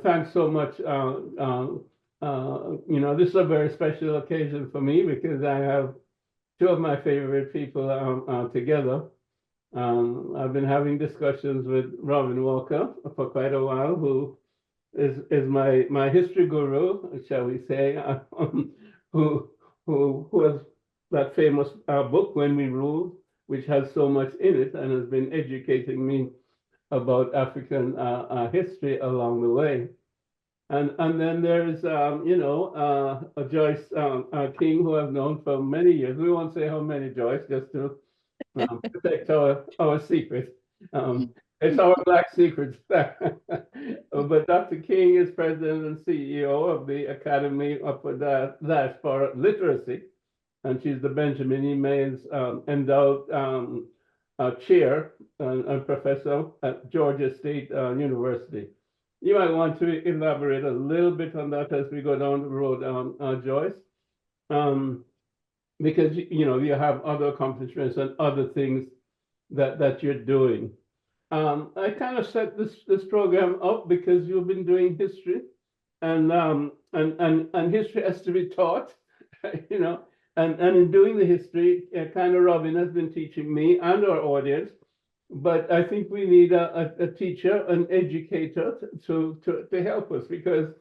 Thanks so much. This is a very special occasion for me because I have two of my favorite people together. I've been having discussions with Robin Walker for quite a while, who is my history guru, shall we say, who has that famous book When We Ruled, which has so much in it and has been educating me about African history along the way. And then there's Joyce King, who I've known for many years. We won't say how many, Joyce, just to protect our secret. It's our black secret. But Dr. King is president and CEO of the Academy of Diaspora Literacy, and she's the Benjamin E. Mays Endowed Chair and Professor at Georgia State University. You might want to elaborate a little bit on that as we go down the road, Joyce, because you have other accomplishments and other things that you're doing. I kind of set this program up because you've been doing history, and history has to be taught, and in doing the history, kind of Robin has been teaching me and our audience. But I think we need a teacher, an educator to help us, because,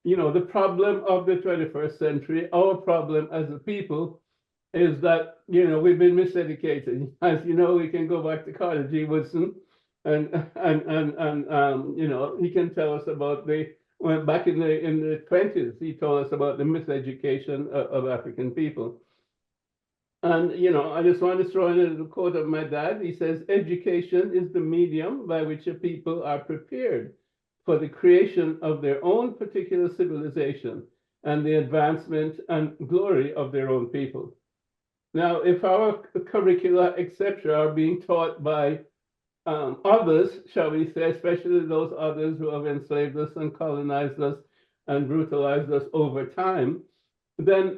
the problem of the 21st century, our problem as a people, is that, we've been miseducated. As you know, we can go back to Carter G. Woodson, and he can tell us about back in the 20s, he told us about the miseducation of African people. And, I just want to throw in a little quote of my dad. He says, education is the medium by which a people are prepared for the creation of their own particular civilization and the advancement and glory of their own people. Now, if our curricula, etc., are being taught by others, shall we say, especially those others who have enslaved us and colonized us and brutalized us over time, then,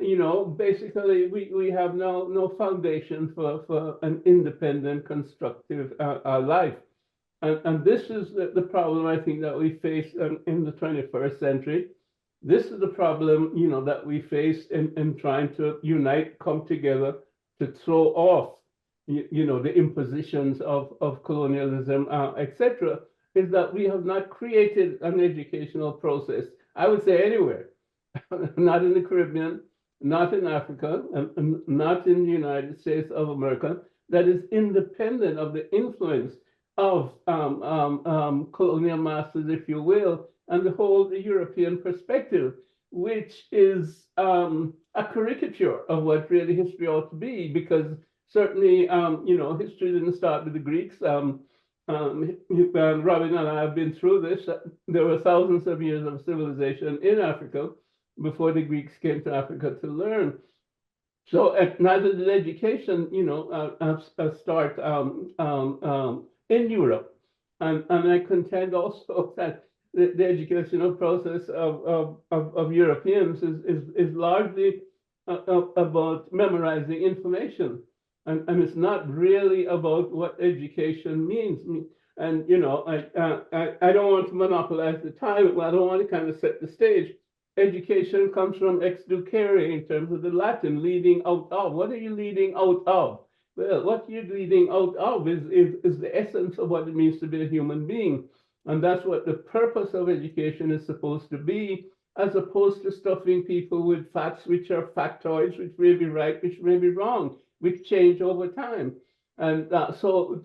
basically we have no foundation for an independent, constructive life. And this is the problem, I think, that we face in the 21st century. This is the problem, that we face in trying to unite, come together to throw off, the impositions of colonialism, etc., is that we have not created an educational process, I would say anywhere, not in the Caribbean, not in Africa, and not in the United States of America, that is independent of the influence of colonial masters, if you will, and the whole European perspective, which is a caricature of what really history ought to be, because certainly, history didn't start with the Greeks. Robin and I have been through this. There were thousands of years of civilization in Africa before the Greeks came to Africa to learn. So neither did education, start in Europe. And I contend also that the educational process of Europeans is largely about memorizing information. And it's not really about what education means. And, I don't want to monopolize the time, but I don't want to kind of set the stage. Education comes from exducere in terms of the Latin, leading out of. What are you leading out of? Well, what you're leading out of is the essence of what it means to be a human being. And that's what the purpose of education is supposed to be, as opposed to stuffing people with facts which are factoids, which may be right, which may be wrong, which change over time. And so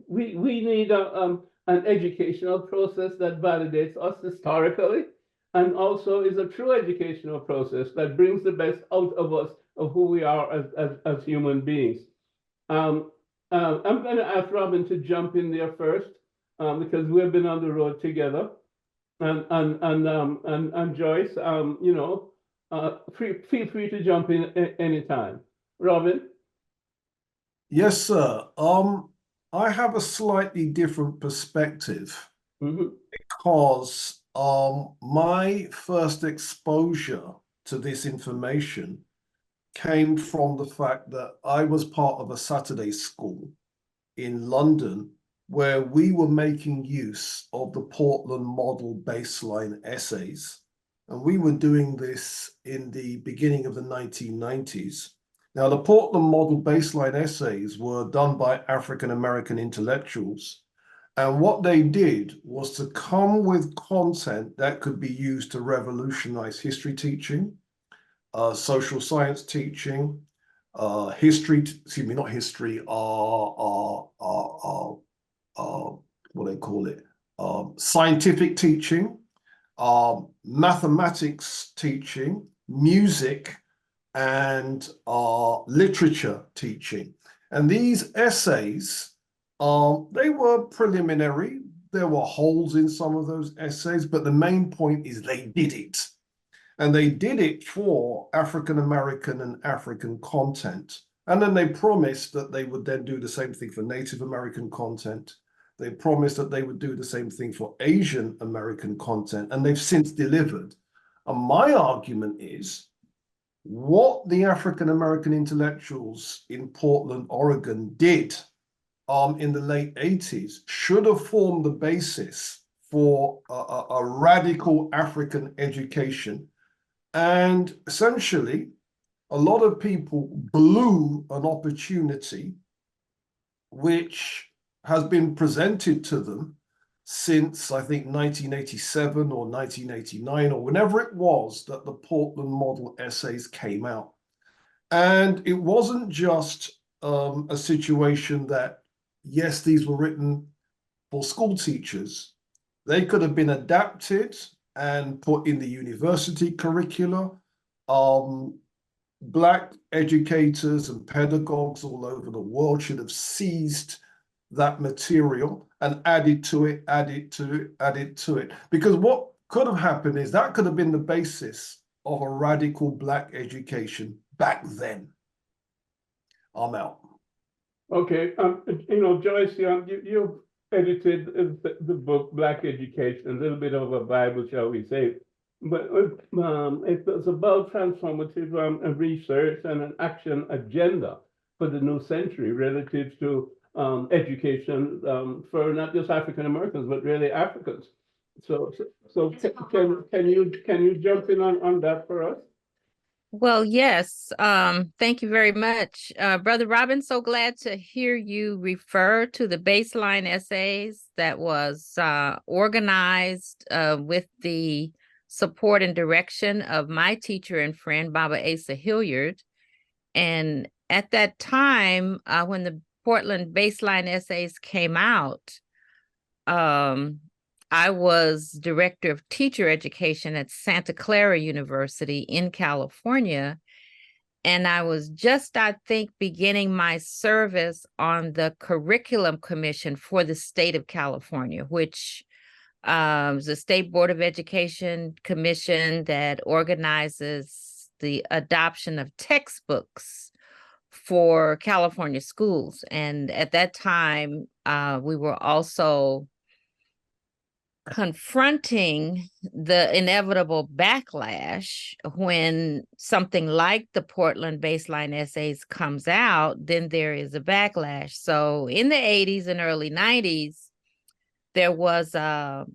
we need an educational process that validates us historically, and also is a true educational process that brings the best out of us, of who we are as human beings. I'm going to ask Robin to jump in there first, because we've been on the road together. And Joyce, feel free to jump in anytime. Robin? Yes, sir. I have a slightly different perspective, because my first exposure to this information came from the fact that I was part of a Saturday school in London where we were making use of the Portland model baseline essays. And we were doing this in the beginning of the 1990s. Now, the Portland model baseline essays were done by African American intellectuals. And what they did was to come with content that could be used to revolutionize history teaching, social science teaching, history, excuse me, not history, what they call it, scientific teaching, mathematics teaching, music, and literature teaching. And these essays, they were preliminary. There were holes in some of those essays, but the main point is they did it. And they did it for African American and African content. And then they promised that they would then do the same thing for Native American content. They promised that they would do the same thing for Asian American content, and they've since delivered. And my argument is what the African American intellectuals in Portland, Oregon did in the late 80s should have formed the basis for a radical African education. And essentially, a lot of people blew an opportunity which has been presented to them since, I think, 1987 or 1989, or whenever it was that the Portland model essays came out. And it wasn't just a situation that, yes, these were written for school teachers. They could have been adapted and put in the university curricula. Black educators and pedagogues all over the world should have seized that material and added to it. Because what could have happened is that could have been the basis of a radical Black education back then. I'm out. Okay, Joyce, you edited the book Black Education, a little bit of a Bible, shall we say. But it was about transformative research and an action agenda for the new century relative to education for not just African Americans, but really Africans. So can you jump in on that for us? Well, yes. Thank you very much. Brother Robin, so glad to hear you refer to the baseline essays that was organized with the support and direction of my teacher and friend, Baba Asa Hilliard. And at that time, when the Portland baseline essays came out, I was director of teacher education at Santa Clara University in California. And I was just, I think, beginning my service on the Curriculum Commission for the state of California, which is a state board of education commission that organizes the adoption of textbooks for California schools. And at that time, we were also confronting the inevitable backlash when something like the Portland baseline essays comes out, then there is a backlash. So in the 80s and early 90s, there was a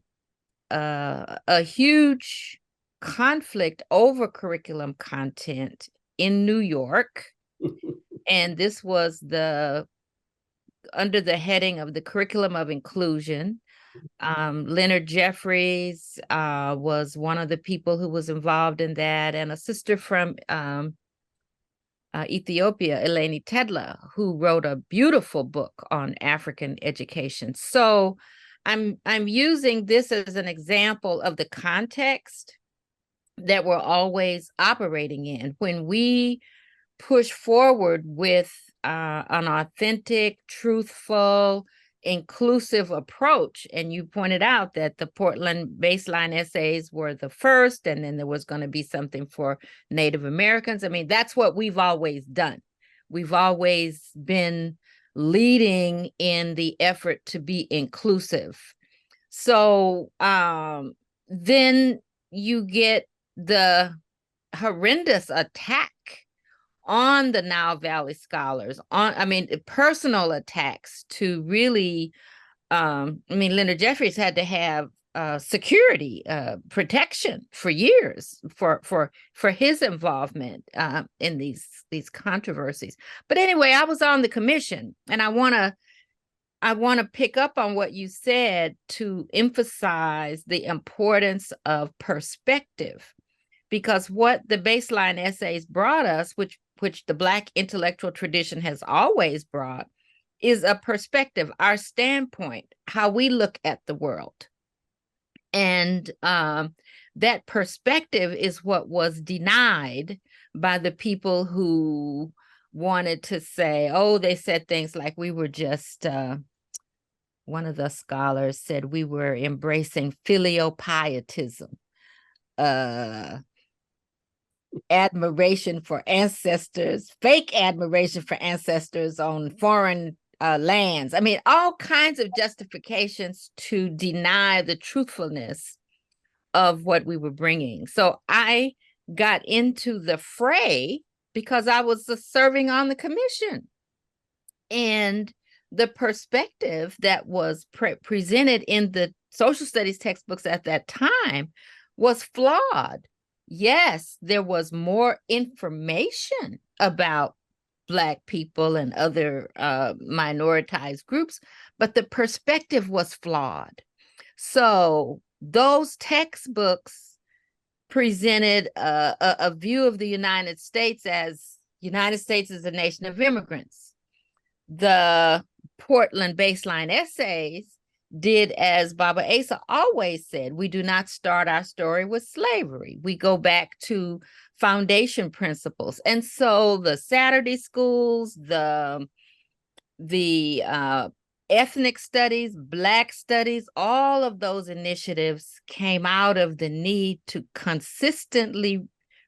huge conflict over curriculum content in New York. And this was under the heading of the curriculum of inclusion. Leonard Jeffries was one of the people who was involved in that, and a sister from Ethiopia, Eleni Tedla, who wrote a beautiful book on African education. So I'm using this as an example of the context that we're always operating in when we push forward with an authentic, truthful, inclusive approach. And you pointed out that the Portland baseline essays were the first, and then there was going to be something for Native Americans. I mean, that's what we've always done. We've always been leading in the effort to be inclusive. So then you get the horrendous attack on the Nile Valley scholars, personal attacks to really I mean, Leonard Jeffries had to have security protection for years for his involvement in these controversies. But anyway, I was on the commission, and I want to pick up on what you said to emphasize the importance of perspective, because what the baseline essays brought us, which the Black intellectual tradition has always brought, is a perspective, our standpoint, how we look at the world. And that perspective is what was denied by the people who wanted to say, oh, they said things like we were just, one of the scholars said we were embracing filial pietism, admiration for ancestors, fake admiration for ancestors on foreign lands. I mean, all kinds of justifications to deny the truthfulness of what we were bringing. So I got into the fray because I was serving on the commission. And the perspective that was presented in the social studies textbooks at that time was flawed. Yes, there was more information about Black people and other minoritized groups, but the perspective was flawed. So those textbooks presented a view of the United States as a nation of immigrants. The Portland baseline essays did as Baba Asa always said, we do not start our story with slavery. We go back to foundation principles. And so the Saturday schools, the ethnic studies, Black studies, all of those initiatives came out of the need to consistently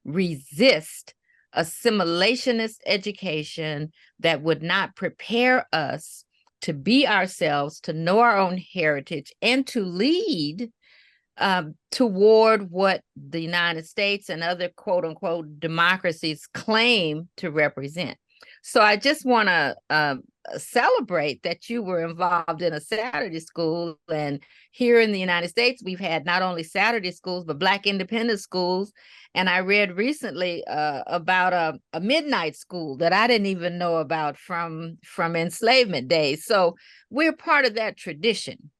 resist assimilationist education that would not prepare us to be ourselves, to know our own heritage, and to lead toward what the United States and other quote unquote democracies claim to represent. So I just want to celebrate that you were involved in a Saturday school. And here in the United States, we've had not only Saturday schools, but Black independent schools. And I read recently about a midnight school that I didn't even know about from enslavement days. So we're part of that tradition.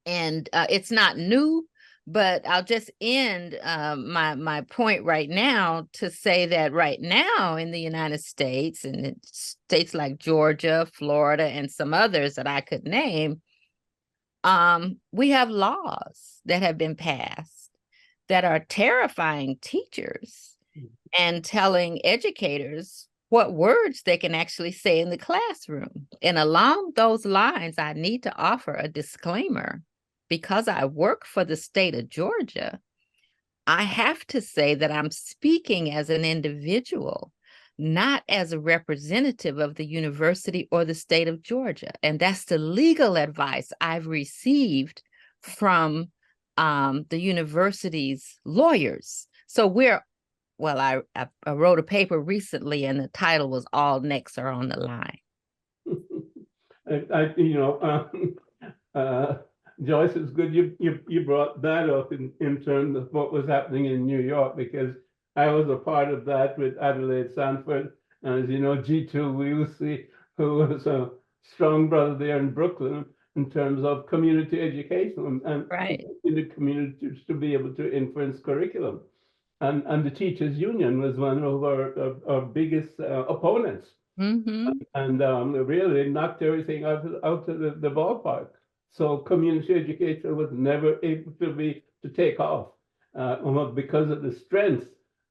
And it's not new, but I'll just end my point right now to say that right now in the United States, and in states like Georgia, Florida, and some others that I could name, we have laws that have been passed that are terrifying teachers and telling educators what words they can actually say in the classroom. And along those lines, I need to offer a disclaimer. Because I work for the state of Georgia, I have to say that I'm speaking as an individual, not as a representative of the university or the state of Georgia. And that's the legal advice I've received from the university's lawyers. So I wrote a paper recently and the title was All Necks Are on the Line. Joyce, it's good you brought that up in terms of what was happening in New York, because I was a part of that with Adelaide Sanford. As you know, G2 Wilsey, who was a strong brother there in Brooklyn in terms of community education and right. in the communities to be able to influence curriculum. And the teachers union was one of our biggest opponents. Mm-hmm. And really knocked everything out of the ballpark. So community education was never able to take off because of the strength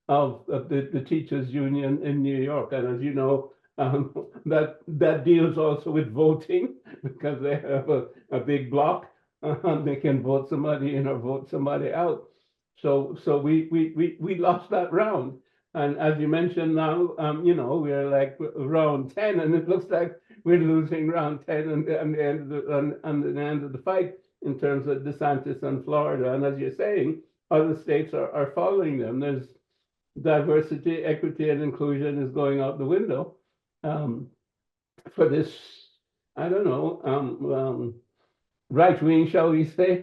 of the teachers union in New York. And as you know, that deals also with voting, because they have a big block and they can vote somebody in or vote somebody out. So we lost that round. And as you mentioned now, we're like round 10, and it looks like we're losing round 10 and the end of the fight in terms of DeSantis and Florida. And as you're saying, other states are following them. There's diversity, equity, and inclusion is going out the window for this, I don't know, right-wing, shall we say,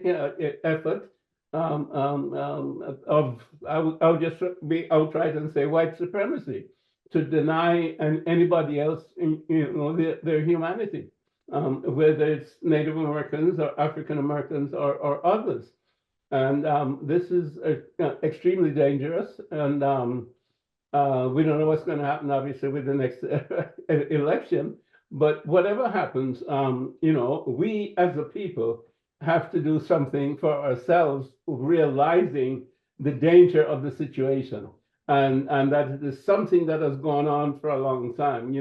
effort of, I would just be outright and say white supremacy, to deny anybody else, their humanity, whether it's Native Americans or African Americans or others. And this is extremely dangerous. And we don't know what's going to happen, obviously, with the next election. But whatever happens, we as a people have to do something for ourselves, realizing the danger of the situation. And that it is something that has gone on for a long time.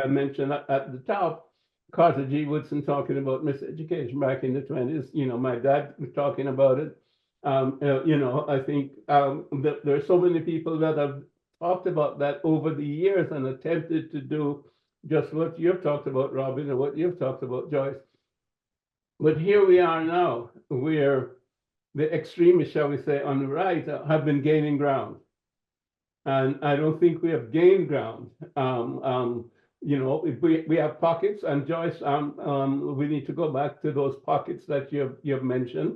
I mentioned at the top, Carter G. Woodson talking about miseducation back in the 20s. My dad was talking about it. I think there are so many people that have talked about that over the years and attempted to do just what you've talked about, Robin, and what you've talked about, Joyce. But here we are now, where the extremists, shall we say, on the right have been gaining ground. And I don't think we have gained ground. We have pockets, and Joyce, we need to go back to those pockets that you've mentioned,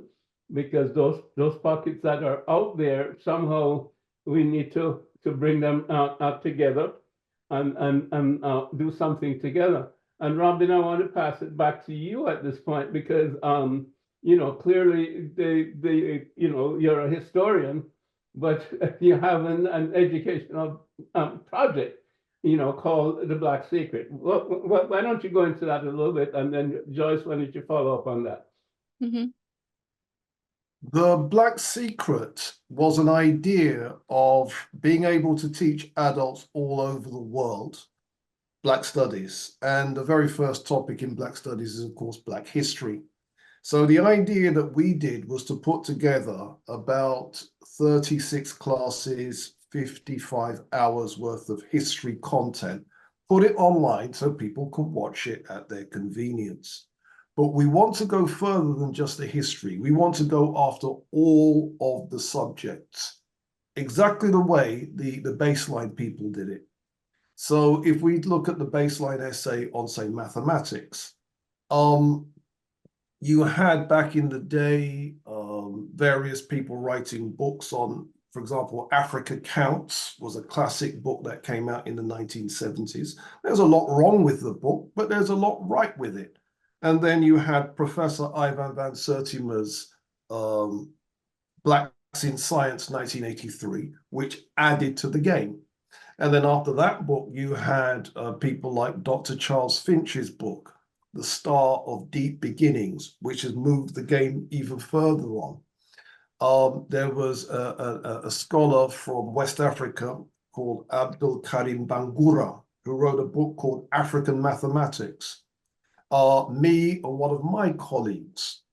because those pockets that are out there, somehow we need to bring them together and do something together. And Robin, I want to pass it back to you at this point, because clearly you're a historian, but you have an educational project, called The Black Secret. Why don't you go into that a little bit, and then Joyce, why don't you follow up on that? Mm-hmm. The Black Secret was an idea of being able to teach adults all over the world Black studies. And the very first topic in Black studies is, of course, Black history. So the idea that we did was to put together about 36 classes, 55 hours worth of history content, put it online so people could watch it at their convenience. But we want to go further than just the history. We want to go after all of the subjects, exactly the way the baseline people did it. So if we look at the baseline essay on, say, mathematics, you had back in the day various people writing books on, for example, Africa Counts was a classic book that came out in the 1970s. There's a lot wrong with the book, but there's a lot right with it. And then you had Professor Ivan van Sertima's Blacks in Science 1983, which added to the game. And then after that book, you had people like Dr. Charles Finch's book, The Star of Deep Beginnings, which has moved the game even further on. There was a scholar from West Africa called Abdul Karim Bangura, who wrote a book called African Mathematics. Me and one of my colleagues,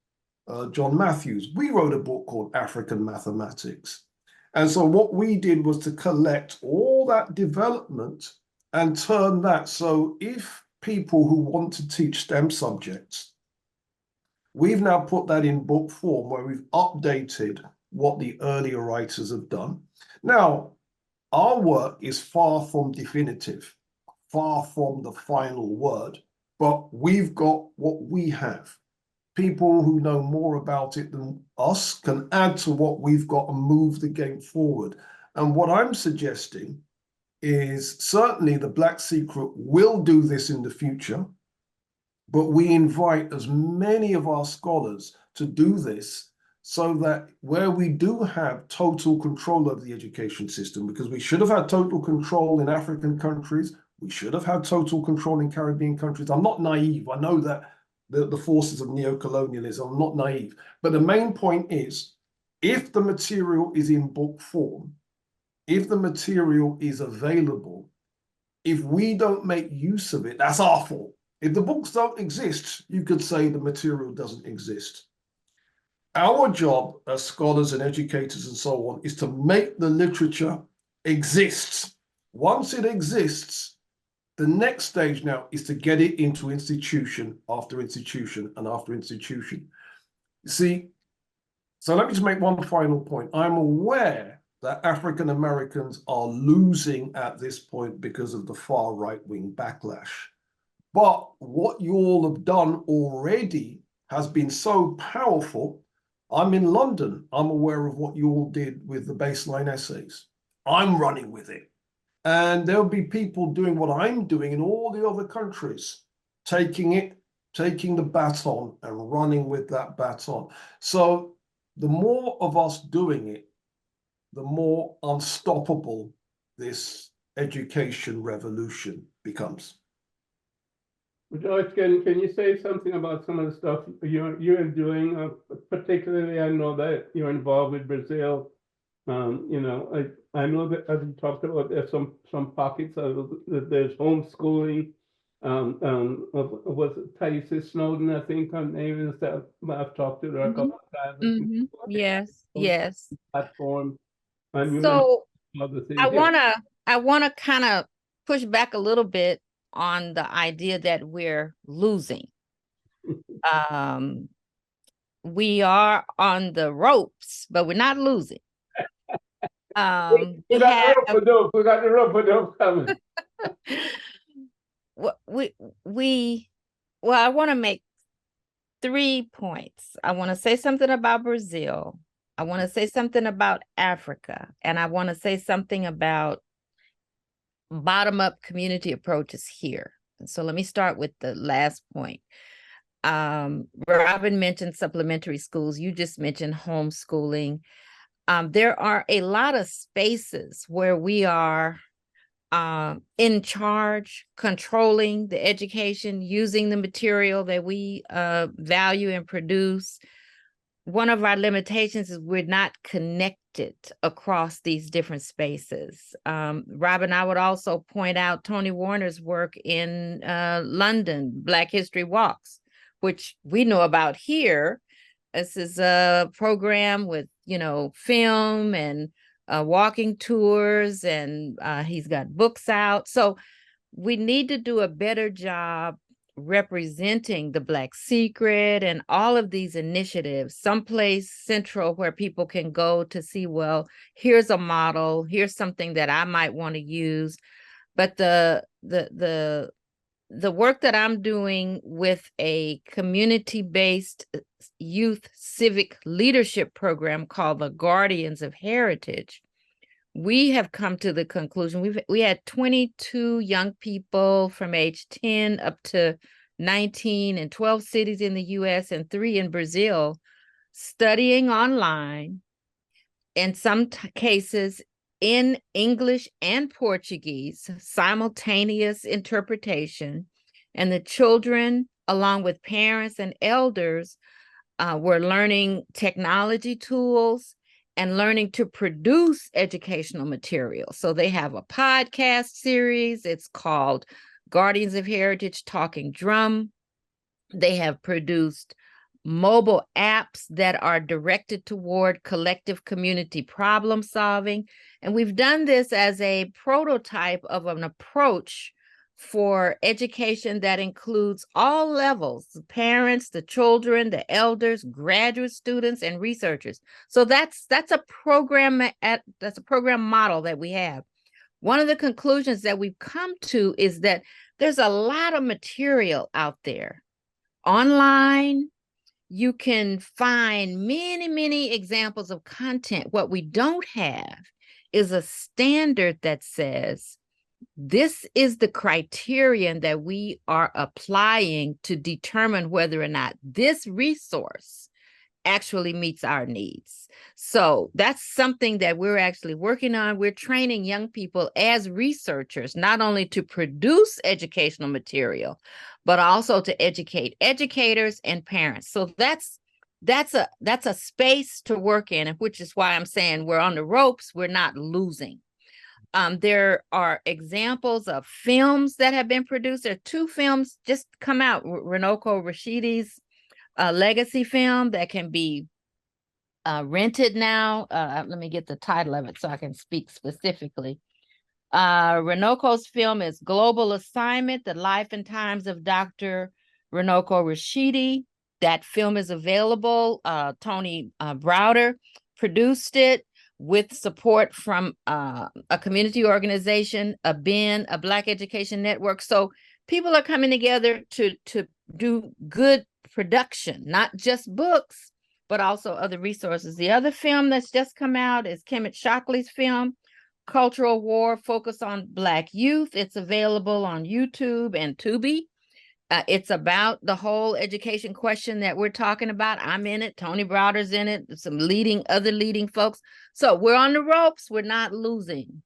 John Matthews, we wrote a book called African Mathematics. And so what we did was to collect all that development and turn that. So if people who want to teach STEM subjects, we've now put that in book form where we've updated what the earlier writers have done. Now, our work is far from definitive, far from the final word, but we've got what we have. People who know more about it than us can add to what we've got and move the game forward. And what I'm suggesting is certainly the Black Secret will do this in the future, but we invite as many of our scholars to do this so that where we do have total control over the education system, because we should have had total control in African countries, we should have had total control in Caribbean countries. I'm not naive. I know that the forces of neo-colonialism, I'm not naive. But the main point is, if the material is in book form, if the material is available, if we don't make use of it, that's our fault. If the books don't exist, you could say the material doesn't exist. Our job as scholars and educators and so on is to make the literature exist. Once it exists, the next stage now is to get it into institution after institution and after institution. See, so let me just make one final point. I'm aware that African Americans are losing at this point because of the far right-wing backlash. But what you all have done already has been so powerful. I'm in London. I'm aware of what you all did with the baseline essays. I'm running with it. And there'll be people doing what I'm doing in all the other countries, taking the baton and running with that baton. So the more of us doing it, the more unstoppable this education revolution becomes. George, can you say something about some of the stuff you're doing? Particularly, I know that you're involved with Brazil. You know, I know that as you talked about, there's some pockets of there's homeschooling. Was it Thaisa Snowden, I think her name is, that I've talked to her a couple of times. Yes, yes. Platform. And you So mentioned other things. I wanna kind of push back a little bit on the idea that we're losing. We are on the ropes, but we're not losing. We got the rope for those coming. Well, I want to make 3 points. I want to say something about Brazil. I want to say something about Africa, and I want to say something about bottom-up community approaches here. So let me start with the last point. Robin mentioned supplementary schools. You just mentioned homeschooling. There are a lot of spaces where we are in charge, controlling the education, using the material that we value and produce. One of our limitations is we're not connected across these different spaces. Robin, I would also point out Tony Warner's work in London, Black History Walks, which we know about here. This is a program with, film and walking tours, and he's got books out. So we need to do a better job representing the Black Secret and all of these initiatives, someplace central where people can go to see, well, here's a model, here's something that I might want to use. But the work that I'm doing with a community-based youth civic leadership program called the Guardians of Heritage, we have come to the conclusion, we had 22 young people from age 10 up to 19 in 12 cities in the US and 3 in Brazil studying online, in some cases in English and Portuguese, simultaneous interpretation. And the children, along with parents and elders, were learning technology tools and learning to produce educational material. So they have a podcast series. It's called Guardians of Heritage Talking Drum. They have produced mobile apps that are directed toward collective community problem solving. And we've done this as a prototype of an approach for education that includes all levels, the parents, the children, the elders, graduate students, and researchers. So that's a program model that we have. One of the conclusions that we've come to is that there's a lot of material out there. Online, you can find many, many examples of content. What we don't have is a standard that says, this is the criterion that we are applying to determine whether or not this resource actually meets our needs. So that's something that we're actually working on. We're training young people as researchers, not only to produce educational material, but also to educate educators and parents. So that's a space to work in, which is why I'm saying we're on the ropes, we're not losing. There are examples of films that have been produced. There are 2 films just come out. Runoko Rashidi's legacy film that can be rented now. Let me get the title of it so I can speak specifically. Runoko's film is Global Assignment, The Life and Times of Dr. Runoko Rashidi. That film is available. Tony Browder produced it with support from a community organization, a BEN, a Black Education Network. So people are coming together to do good production, not just books, but also other resources. The other film that's just come out is Kemet Shockley's film, Cultural War, focused on Black youth. It's available on YouTube and Tubi. It's about the whole education question that we're talking about. I'm in it. Tony Browder's in it. Some other leading folks. So we're on the ropes. We're not losing.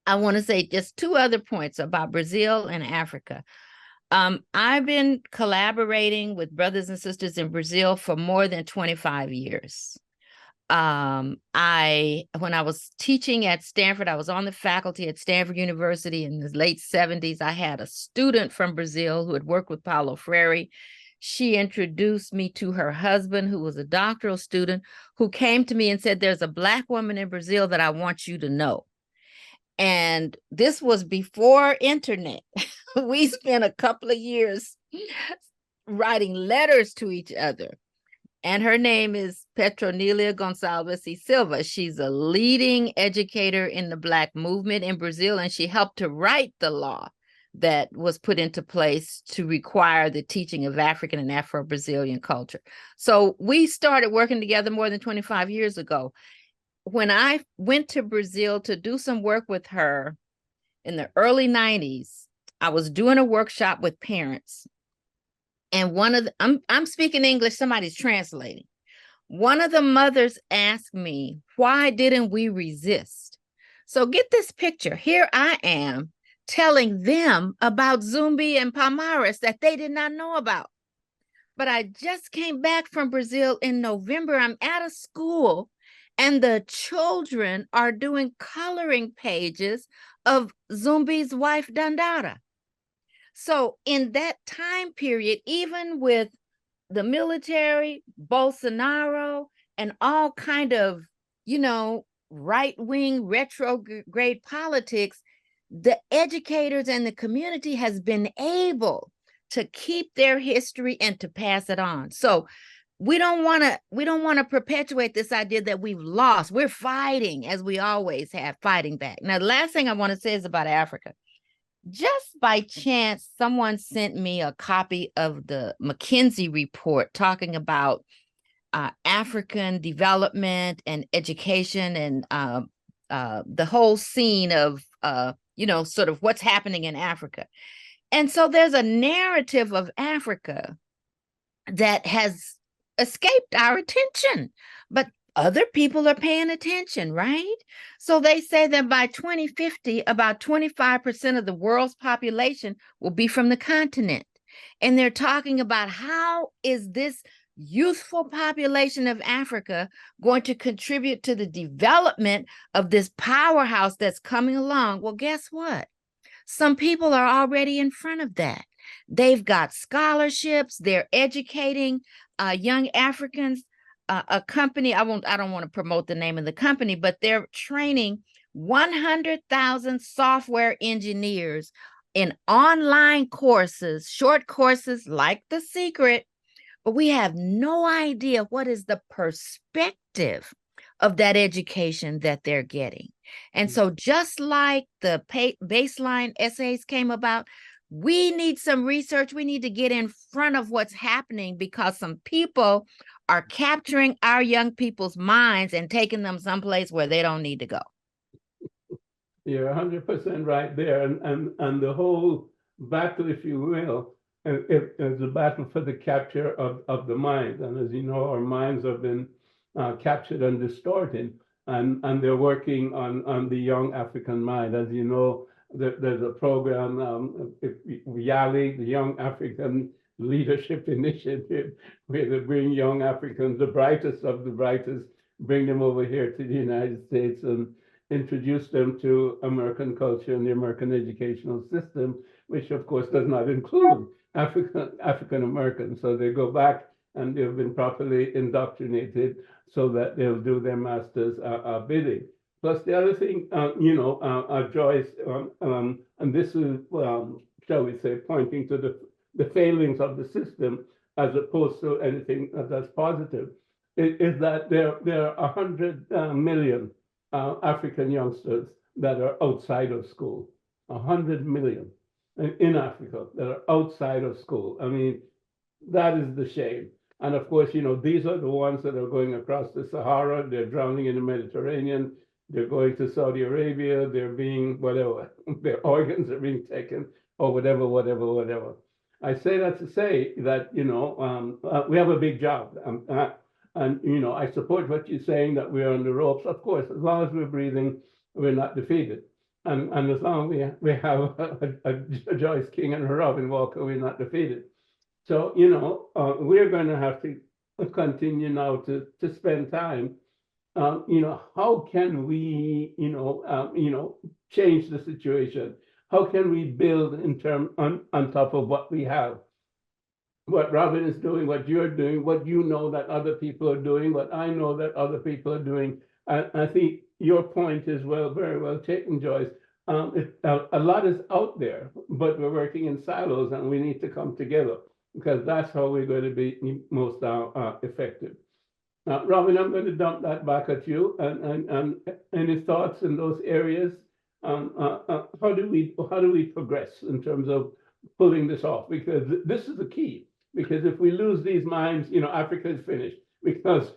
I want to say just two other points about Brazil and Africa. I've been collaborating with brothers and sisters in Brazil for more than 25 years. When I was teaching at Stanford, I was on the faculty at Stanford University in the late 70s. I had a student from Brazil who had worked with Paulo Freire. She introduced me to her husband, who was a doctoral student, who came to me and said, there's a Black woman in Brazil that I want you to know. And this was before internet. We spent a couple of years writing letters to each other. And her name is Petronília Gonçalves e Silva. She's a leading educator in the Black movement in Brazil, and she helped to write the law that was put into place to require the teaching of African and Afro-Brazilian culture. So we started working together more than 25 years ago. When I went to Brazil to do some work with her in the early 90s, I was doing a workshop with parents. And I'm speaking English, somebody's translating. One of the mothers asked me, why didn't we resist? So get this picture. Here I am telling them about Zumbi and Palmares that they did not know about. But I just came back from Brazil in November. I'm at a school and the children are doing coloring pages of Zumbi's wife, Dandara. So in that time period, even with the military, Bolsonaro, and all kind of, right-wing retrograde politics, the educators and the community has been able to keep their history and to pass it on. So we don't want to perpetuate this idea that we've lost. We're fighting, as we always have, fighting back. Now, the last thing I want to say is about Africa. Just by chance, someone sent me a copy of the McKinsey report talking about African development and education and the whole scene of, sort of what's happening in Africa. And so there's a narrative of Africa that has escaped our attention, but other people are paying attention, right? So they say that by 2050, about 25% of the world's population will be from the continent. And they're talking about how is this youthful population of Africa going to contribute to the development of this powerhouse that's coming along? Well, guess what? Some people are already in front of that. They've got scholarships. They're educating young Africans. A company, I don't want to promote the name of the company, but they're training 100,000 software engineers in online courses, short courses like The Secret, but we have no idea what is the perspective of that education that they're getting. And so just like the baseline essays came about, we need some research. We need to get in front of what's happening because some people are capturing our young people's minds and taking them someplace where they don't need to go. You're 100% right there. And the whole battle, if you will, is a battle for the capture of the mind. And as you know, our minds have been captured and distorted. And they're working on the young African mind. As you know, there's a program, YALI, the Young African Leadership Initiative, where they bring young Africans, the brightest of the brightest, bring them over here to the United States and introduce them to American culture and the American educational system, which of course does not include African Americans. So they go back and they've been properly indoctrinated so that they'll do their master's bidding. Plus the other thing, Joyce, and this is, shall we say, pointing to the failings of the system as opposed to anything that's positive, is that there are 100 million African youngsters that are outside of school. 100 million in Africa that are outside of school. I mean, That is the shame. And of course, you know, these are the ones that are going across the Sahara, they're drowning in the Mediterranean, they're going to Saudi Arabia, they're being whatever, their organs are being taken or whatever, whatever, whatever. I say that to say that, you know, we have a big job. And, you know, I support what you're saying that we're on the ropes. Of course, as long as we're breathing, we're not defeated. And as long as we have a Joyce King and a Robin Walker, we're not defeated. So, you know, we're going to have to continue now to spend time. You know, how can we, you know, change the situation? How can we build in term on top of what we have? What Robin is doing, what you're doing, what you know that other people are doing, what I know that other people are doing. I think your point is very well taken, Joyce. A lot is out there, but we're working in silos and we need to come together because that's how we're going to be most effective. Robin, I'm going to dump that back at you and any thoughts in those areas? How do we progress in terms of pulling this off? Because this is the key. Because if we lose these minds, you know, Africa is finished. Because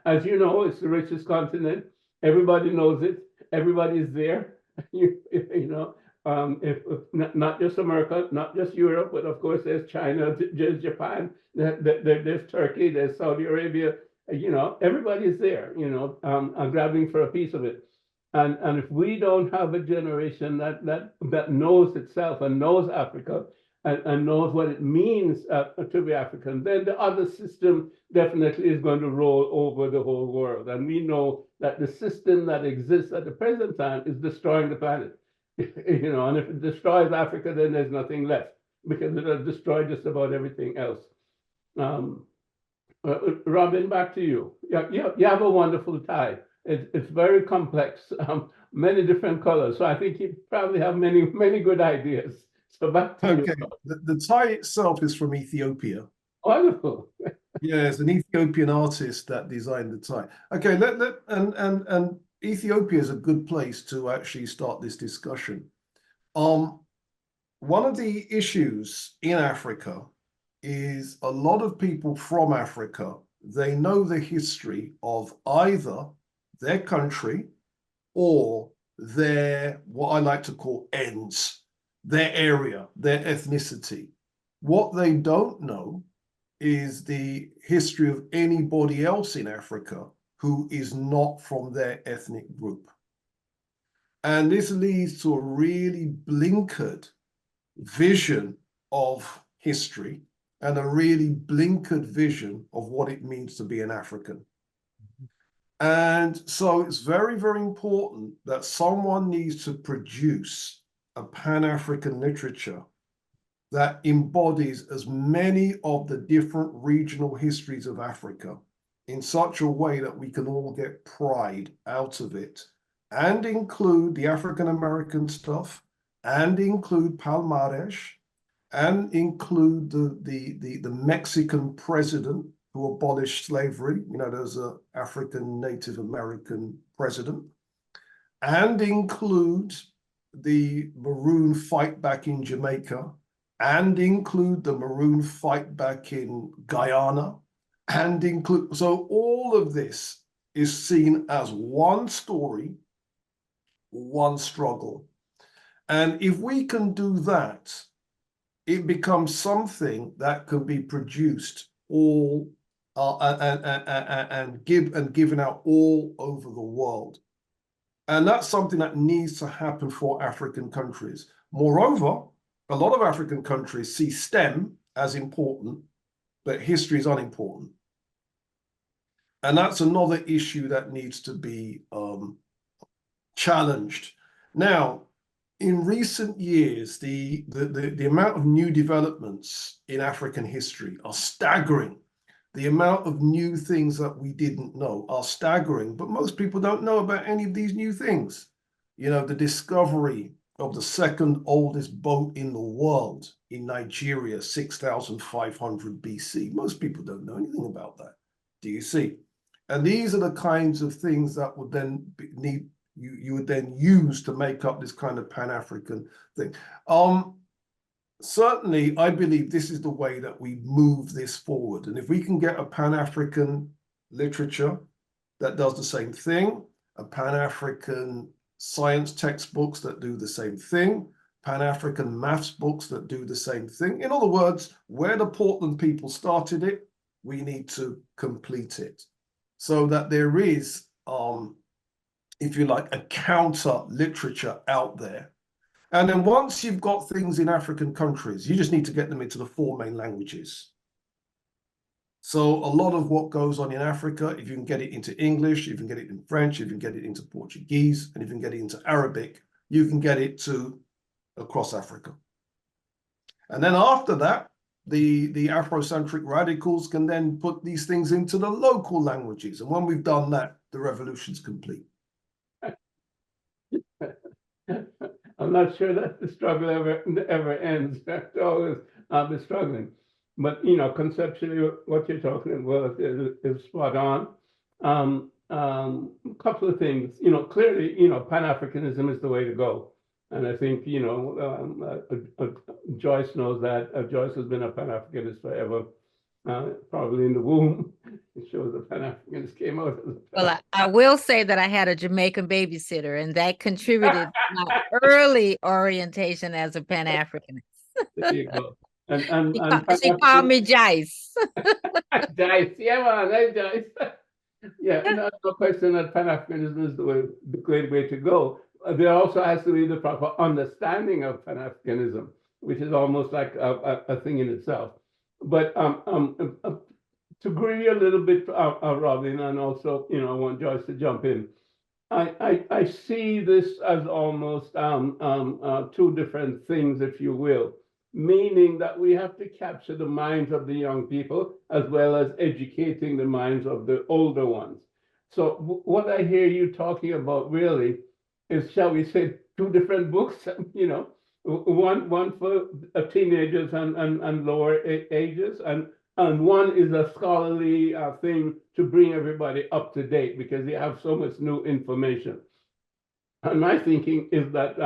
as you know, it's the richest continent. Everybody knows it. Everybody is there. You know, if not just America, not just Europe, but of course there's China, there's Japan, there's Turkey, there's Saudi Arabia. You know, everybody is there. You know, grabbing for a piece of it. And if we don't have a generation that knows itself and knows Africa and knows what it means to be African, then the other system definitely is going to roll over the whole world. And we know that the system that exists at the present time is destroying the planet. You know, and if it destroys Africa, then there's nothing left because it'll destroy just about everything else. Robin, back to you. You have a wonderful tie. It's very complex, many different colors. So I think you probably have many good ideas. So back to you. Okay, the tie itself is from Ethiopia. Wonderful. Yeah, it's an Ethiopian artist that designed the tie. Okay, and Ethiopia is a good place to actually start this discussion. One of the issues in Africa is a lot of people from Africa, they know the history of either their country or their, what I like to call ends, their area, their ethnicity. What they don't know is the history of anybody else in Africa who is not from their ethnic group. And this leads to a really blinkered vision of history and a really blinkered vision of what it means to be an African. And so it's very, very important that someone needs to produce a Pan-African literature that embodies as many of the different regional histories of Africa in such a way that we can all get pride out of it and include the African-American stuff and include Palmares and include the Mexican president who abolished slavery. You know, there's an African Native American president, and include the Maroon fight back in Jamaica, and include the Maroon fight back in Guyana, and include, so all of this is seen as one story, one struggle. And if we can do that, it becomes something that can be produced all and given out all over the world. And that's something that needs to happen for African countries. Moreover, a lot of African countries see STEM as important, but history is unimportant. And that's another issue that needs to be challenged. Now, in recent years, the amount of new developments in African history are staggering. The amount of new things that we didn't know are staggering, but most people don't know about any of these new things. You know, the discovery of the second oldest boat in the world in Nigeria, 6,500 BC. Most people don't know anything about that. Do you see? And these are the kinds of things that would then you would then use to make up this kind of Pan-African thing. certainly, I believe this is the way that we move this forward. And if we can get a Pan-African literature that does the same thing, a Pan-African science textbooks that do the same thing, Pan-African maths books that do the same thing. In other words, where the Portland people started it, we need to complete it so that there is, if you like, a counter literature out there. And then once you've got things in African countries, you just need to get them into the 4 main languages. So a lot of what goes on in Africa, if you can get it into English, if you can get it in French, if you can get it into Portuguese, and if you can get it into Arabic, you can get it to across Africa. And then after that, the Afrocentric radicals can then put these things into the local languages. And when we've done that, the revolution's complete. I'm not sure that the struggle ever ends. That's always I'll be struggling. But you know, conceptually, what you're talking about is spot on. A couple of things. You know, clearly, you know, Pan-Africanism is the way to go, and I think you know Joyce knows that. Joyce has been a Pan-Africanist forever. Probably in the womb. It shows the Pan-Africans came out. Well, I will say that I had a Jamaican babysitter, and that contributed to my early orientation as a Pan-Africanist. There you go. And She called me Jice. Jice, yeah, man, hey, Jice. Yeah, no question that Pan-Africanism is the great way to go. There also has to be the proper understanding of Pan-Africanism, which is almost like a thing in itself. But to agree a little bit, Robin, and also, you know, I want Joyce to jump in. I see this as almost two different things, if you will, meaning that we have to capture the minds of the young people as well as educating the minds of the older ones. So what I hear you talking about really is, shall we say, two different books, you know, one for teenagers and lower ages, and one is a scholarly thing to bring everybody up to date because you have so much new information. And my thinking is that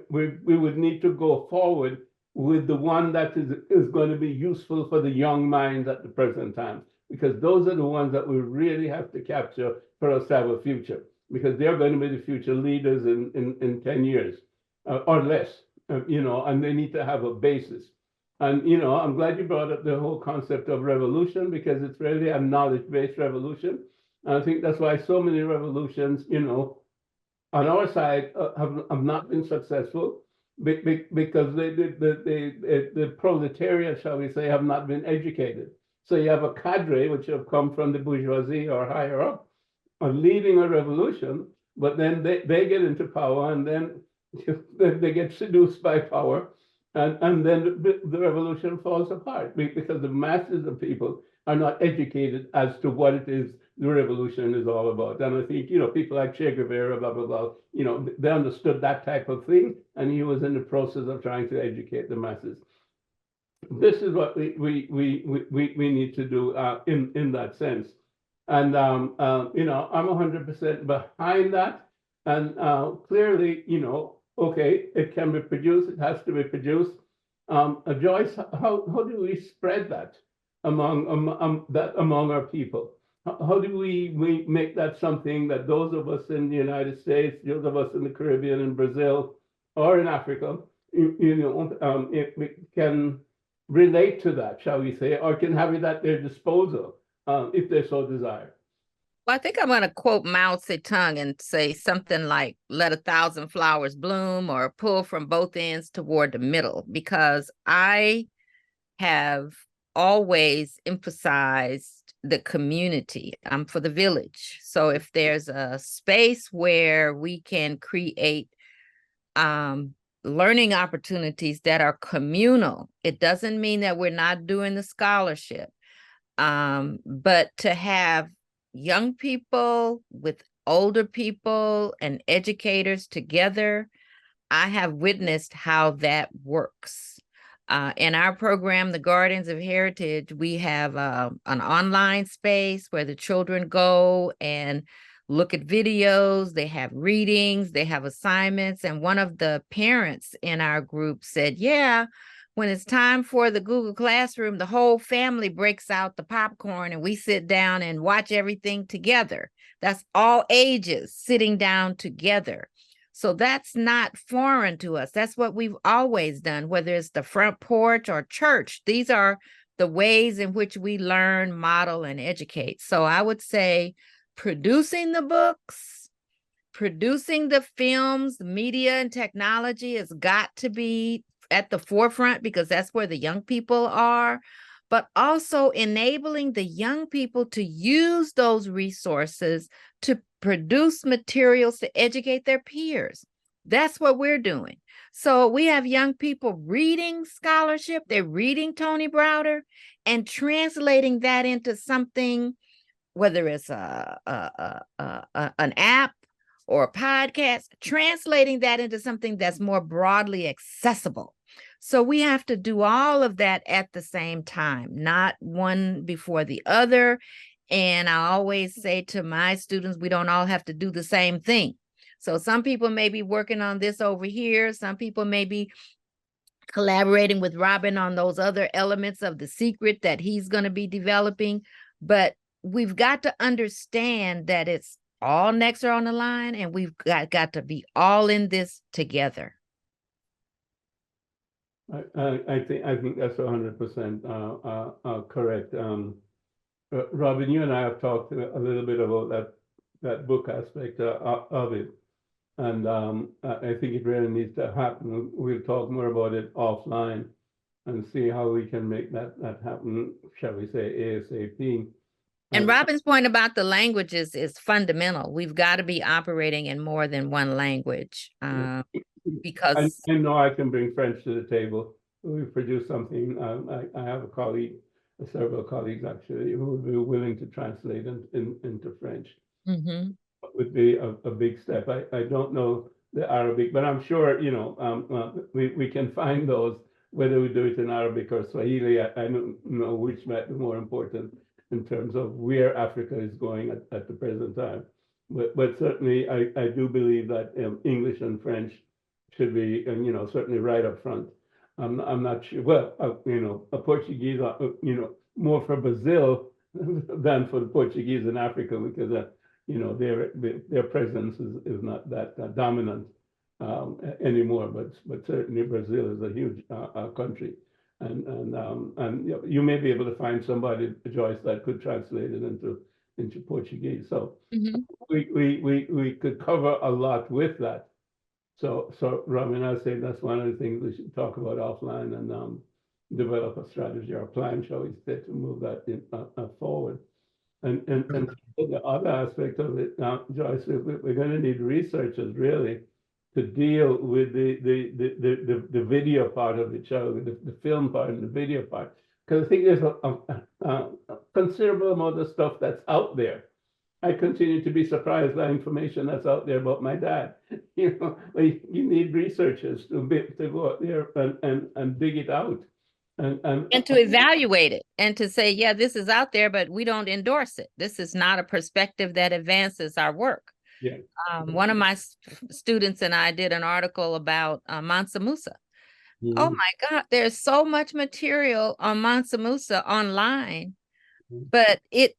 we would need to go forward with the one that is going to be useful for the young minds at the present time, because those are the ones that we really have to capture for us to have a future, because they're going to be the future leaders in 10 years or less. You know, and they need to have a basis. And, you know, I'm glad you brought up the whole concept of revolution, because it's really a knowledge-based revolution. And I think that's why so many revolutions, you know, on our side have not been successful, because the proletariat, shall we say, have not been educated. So you have a cadre, which have come from the bourgeoisie or higher up, are leading a revolution, but then they get into power, and then they get seduced by power, and then the revolution falls apart because the masses of people are not educated as to what it is the revolution is all about. And I think, you know, people like Che Guevara, blah, blah, blah, you know, they understood that type of thing, and he was in the process of trying to educate the masses. This is what we need to do in that sense. And, you know, I'm 100% behind that. And clearly, you know, okay, it can be produced, it has to be produced. Joyce, how do we spread that among our people? How do we make that something that those of us in the United States, those of us in the Caribbean, in Brazil, or in Africa, you know, we can relate to that, shall we say, or can have it at their disposal if they so desire? Well, I think I'm going to quote Mao Zedong and say something like, let 1,000 flowers bloom, or pull from both ends toward the middle, because I have always emphasized the community. I'm for the village. So if there's a space where we can create learning opportunities that are communal, it doesn't mean that we're not doing the scholarship, but to have young people with older people and educators together, I have witnessed how that works. In our program, the Guardians of Heritage, we have an online space where the children go and look at videos, they have readings, they have assignments. And one of the parents in our group said, yeah, when it's time for the Google Classroom, the whole family breaks out the popcorn and we sit down and watch everything together. That's all ages sitting down together. So that's not foreign to us. That's what we've always done, whether it's the front porch or church. These are the ways in which we learn, model, and educate. So I would say producing the books, producing the films, the media and technology has got to be at the forefront because that's where the young people are, but also enabling the young people to use those resources to produce materials to educate their peers. That's what we're doing. So we have young people reading scholarship, they're reading Tony Browder and translating that into something, whether it's an app or a podcast, translating that into something that's more broadly accessible. So we have to do all of that at the same time, not one before the other. And I always say to my students, we don't all have to do the same thing. So some people may be working on this over here. Some people may be collaborating with Robin on those other elements of the secret that he's going to be developing. But we've got to understand that it's all necks are on the line and we've got to be all in this together. I think that's 100% correct. Robin, you and I have talked a little bit about that book aspect of it, and I think it really needs to happen. We'll talk more about it offline and see how we can make that happen, shall we say, ASAP. And Robin's point about the languages is fundamental. We've got to be operating in more than one language because I know I can bring French to the table. We produce something. I have a colleague, several colleagues actually, who would be willing to translate into French. Mm-hmm. It would be a big step. I don't know the Arabic, but I'm sure we can find those, whether we do it in Arabic or Swahili. I don't know which might be more important in terms of where Africa is going at the present time. But certainly, I do believe that English and French should be, certainly right up front. I'm not sure. Well, a Portuguese, more for Brazil than for the Portuguese in Africa because their presence is not that dominant anymore. But certainly Brazil is a huge country. And you may be able to find somebody, Joyce, that could translate it into Portuguese. So we could cover a lot with that. So Robin, I say that's one of the things we should talk about offline and develop a strategy or a plan, shall we say, to move that forward. And the other aspect of it, Joyce, we're going to need researchers really to deal with the video part of it, the film part and the video part, because I think there's a considerable amount of stuff that's out there. I continue to be surprised by information that's out there about my dad. You need researchers to go out there and dig it out. And to evaluate it and to say, yeah, this is out there, but we don't endorse it. This is not a perspective that advances our work. Yeah. One of my students and I did an article about Mansa Musa. Mm-hmm. Oh my God, there's so much material on Mansa Musa online, but it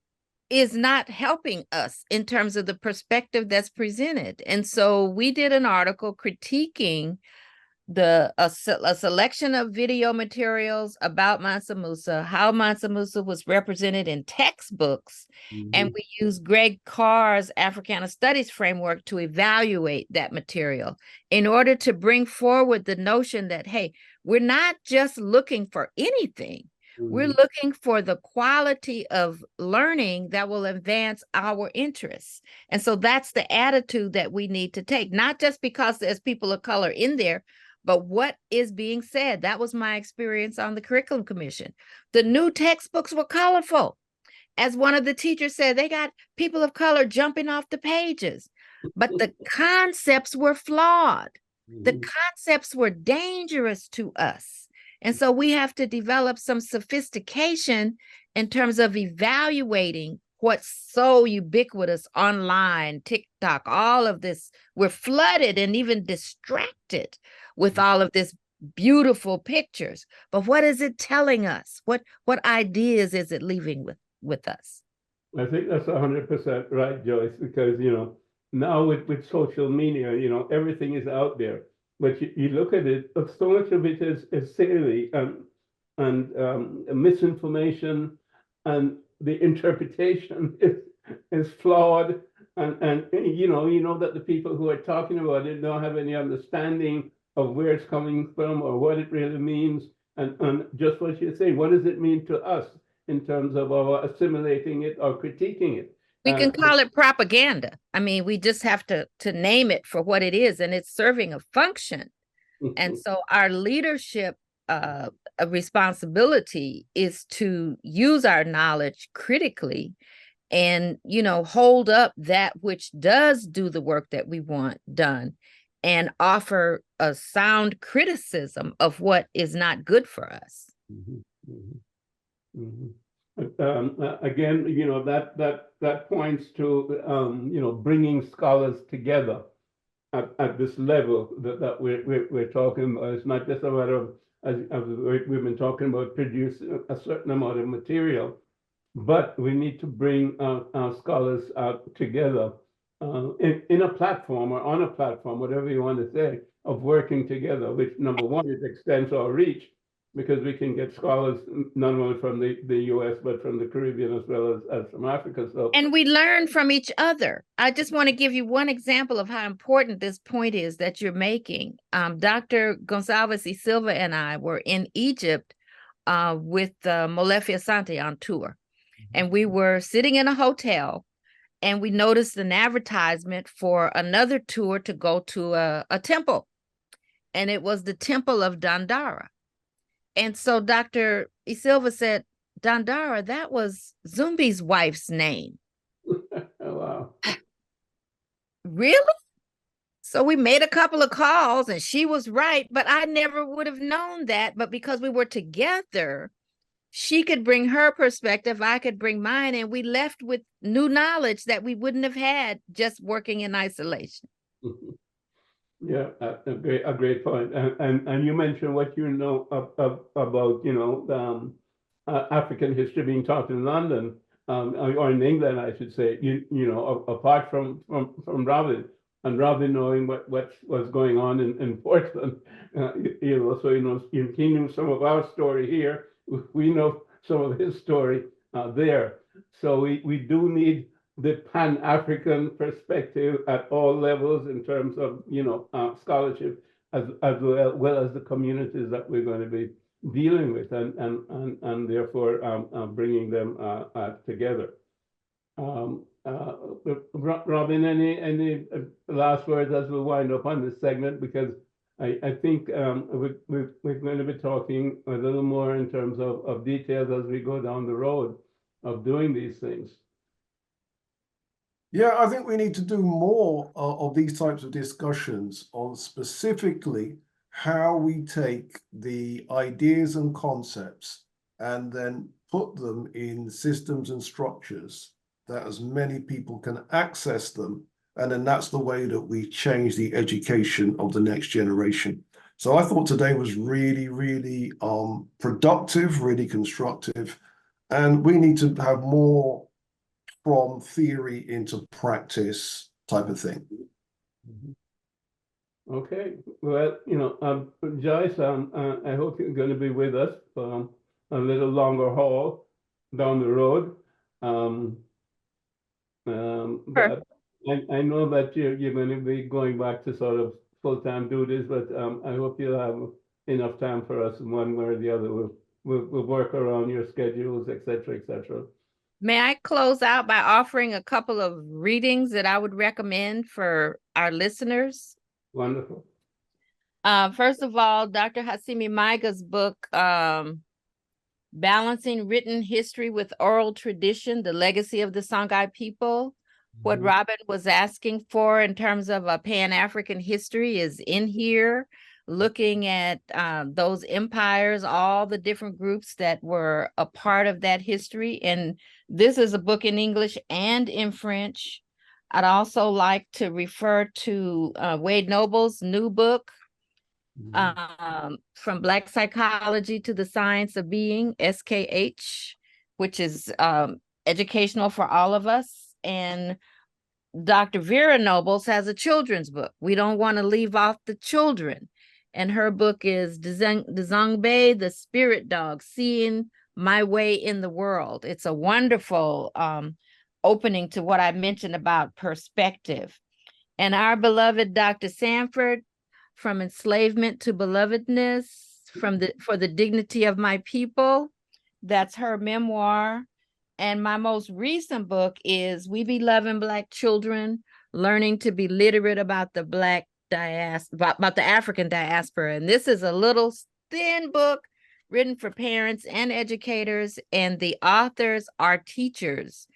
is not helping us in terms of the perspective that's presented. And so we did an article critiquing a selection of video materials about Mansa Musa, how Mansa Musa was represented in textbooks, and we used Greg Carr's Africana Studies framework to evaluate that material in order to bring forward the notion that, hey, we're not just looking for anything. We're looking for the quality of learning that will advance our interests. And so that's the attitude that we need to take, not just because there's people of color in there, but what is being said. That was my experience on the Curriculum Commission. The new textbooks were colorful. As one of the teachers said, they got people of color jumping off the pages, but the concepts were flawed. The concepts were dangerous to us. And so we have to develop some sophistication in terms of evaluating what's so ubiquitous online, TikTok, all of this. We're flooded and even distracted with all of this beautiful pictures, but what is it telling us? What ideas is it leaving with us? I think that's 100% right, Joyce, because, now with social media, everything is out there. But you look at it, so much of it is silly and misinformation, and the interpretation is flawed. And you know that the people who are talking about it don't have any understanding of where it's coming from or what it really means. And just what you say, what does it mean to us in terms of our assimilating it or critiquing it? We can call it propaganda. I mean, we just have to name it for what it is, and it's serving a function. And so our leadership responsibility is to use our knowledge critically and, hold up that which does do the work that we want done and offer a sound criticism of what is not good for us. Again, that points to, bringing scholars together at this level that we're talking about. It's not just a matter of, as we've been talking about, producing a certain amount of material, but we need to bring our scholars together in a platform or on a platform, whatever you want to say, of working together, which, number one, it extends our reach, because we can get scholars not only from the US, but from the Caribbean as well as from Africa. So, and we learn from each other. I just want to give you one example of how important this point is that you're making. Dr. Gonçalves y Silva and I were in Egypt with Molefi Asante on tour. And we were sitting in a hotel, and we noticed an advertisement for another tour to go to a temple. And it was the Temple of Dandara. And so Dr. Isilva said, Dandara, that was Zumbi's wife's name. wow. Really? So we made a couple of calls, and she was right, but I never would have known that. But because we were together, she could bring her perspective, I could bring mine, and we left with new knowledge that we wouldn't have had just working in isolation. Yeah, a great point. And you mentioned what you know about African history being taught in London, or in England, I should say. Apart from Robin, and Robin knowing what was going on in Portland, so he knew some of our story here. We know some of his story there. So we do need the Pan-African perspective at all levels in terms of scholarship, as well as the communities that we're going to be dealing with, and therefore bringing them together. Robin, any last words as we wind up on this segment? Because I think we're going to be talking a little more in terms of details as we go down the road of doing these things. Yeah, I think we need to do more of these types of discussions on specifically how we take the ideas and concepts and then put them in systems and structures that as many people can access them. And then that's the way that we change the education of the next generation. So I thought today was really, really productive, really constructive. And we need to have more from theory into practice type of thing. Okay, well, Joyce, I hope you're going to be with us for a little longer haul down the road. But I know that you're going to be going back to sort of full-time duties, but I hope you'll have enough time for us in one way or the other. We'll work around your schedules, et cetera, et cetera. May I close out by offering a couple of readings that I would recommend for our listeners? Wonderful. First of all, Dr. Hasimi Maiga's book, Balancing Written History with Oral Tradition, The Legacy of the Songhai People. What Robin was asking for in terms of a Pan-African history is in here, looking at those empires, all the different groups that were a part of that history. And this is a book in English and in French. I'd also like to refer to Wade Noble's new book, From Black Psychology to the Science of Being, SKH, which is educational for all of us. And Dr. Vera Nobles has a children's book. We don't want to leave off the children. And her book is Dzongbe, the Spirit Dog, Seeing My Way in the World. It's a wonderful opening to what I mentioned about perspective. And our beloved Dr. Sanford, From Enslavement to Belovedness, For the Dignity of My People. That's her memoir. And my most recent book is We Be Loving Black Children, Learning to Be Literate about the Black diaspora, about the African diaspora. And this is a little thin book written for parents and educators, and the authors are teachers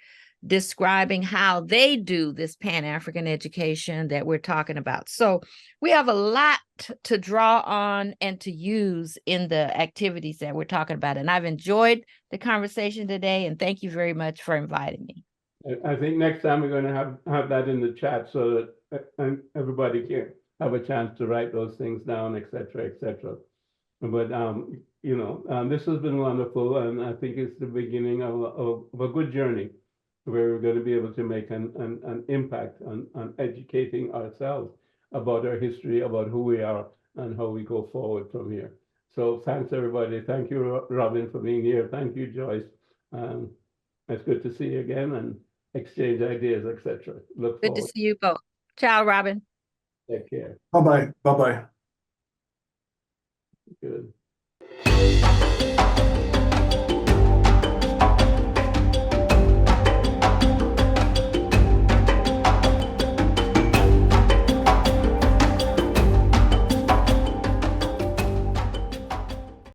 describing how they do this Pan-African education that we're talking about. So we have a lot to draw on and to use in the activities that we're talking about. And I've enjoyed the conversation today, and thank you very much for inviting me. I think next time we're going to have that in the chat so that everybody can have a chance to write those things down, et cetera, et cetera. But, this has been wonderful, and I think it's the beginning of a good journey where we're going to be able to make an impact on educating ourselves about our history, about who we are, and how we go forward from here. So thanks, everybody. Thank you, Robin, for being here. Thank you, Joyce. It's good to see you again and exchange ideas, etc. Look Good forward. to see you both. Ciao, Robin. Take care. Bye-bye. Bye-bye. Good.